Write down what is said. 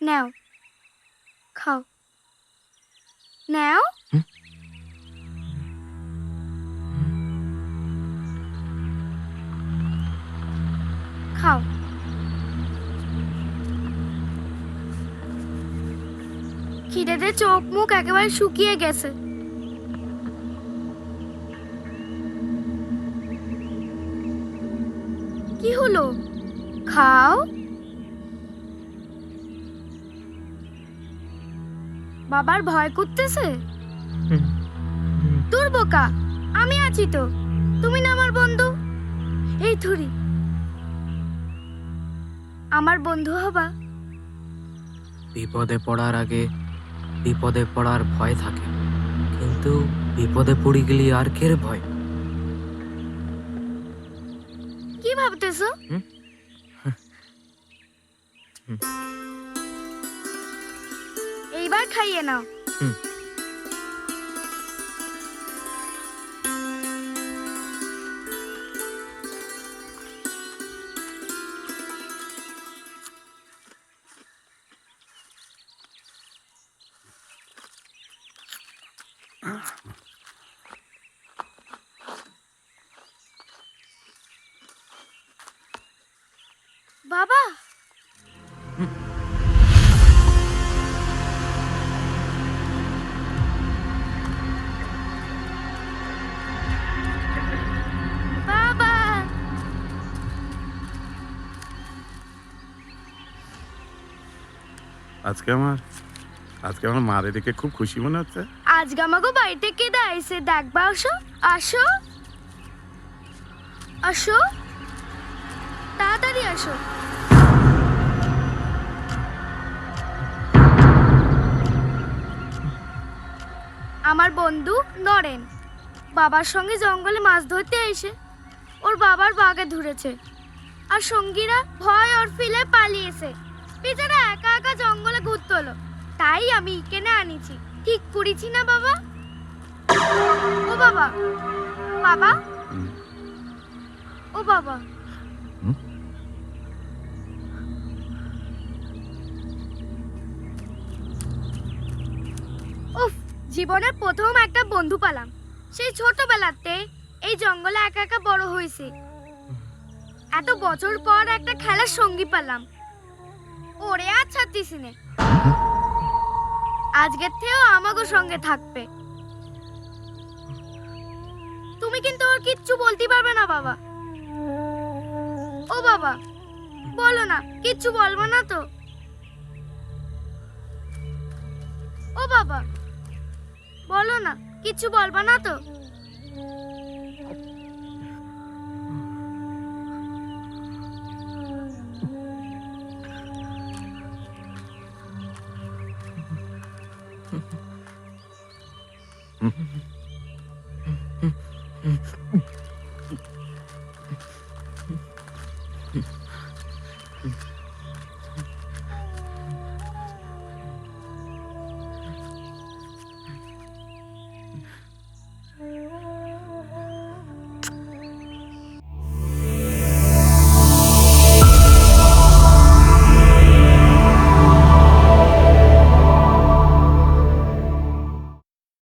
নাও খাও নাও খাও খিদেতে চোখ মুখ একেবারে শুকিয়ে গেছে কি হলো খাও বাবার ভয় করতেছে দূর বোকা আমি আছি তো তুমি না আমার বন্ধু এই ধুরি আমার বন্ধু হবা বিপদে পড়ার আগে বিপদে পড়ার ভয় থাকে কিন্তু বিপদে পড়ে গেলে আর কের ভয় কি ভাবতেছো এইবার খাইয়ে নাও বাবা বাবা আজকে আমার মারে দেখে খুব খুশি মনে হচ্ছে। আজকে আমাকে বাড়িতে কেডা আইছে দেখবা আসো আসো আসো তাড়াতাড়ি আসো আমার বন্ধু নরেন বাবার সঙ্গে জঙ্গলে মাছ ধরতে এসে ওর বাবার বাগে ধরেছে আর সঙ্গীরা ভয় ওর ফেলে পালিয়েছে বেচারা একা একা জঙ্গলে ঘুরতে হলো তাই আমি এখানে আনিছি ঠিক করেছি না বাবা ও বাবা বাবা ও বাবা উফ জীবনের প্রথম একটা বন্ধু পেলাম সেই ছোটবেলাতে এই জঙ্গলে একা একা বড় হয়েছে এত বছর পর একটা খেলার সঙ্গী পেলাম ওরে আর ছাড়তিছি না আজকের থেকেও আমাগো সঙ্গে থাকবে তুমি কিন্তু ওর কিচ্ছু বলতে পারবে না বাবা ও বাবা বলো না কিচ্ছু বলবো না তো ও বাবা বলো না কিচ্ছু বলবো না তো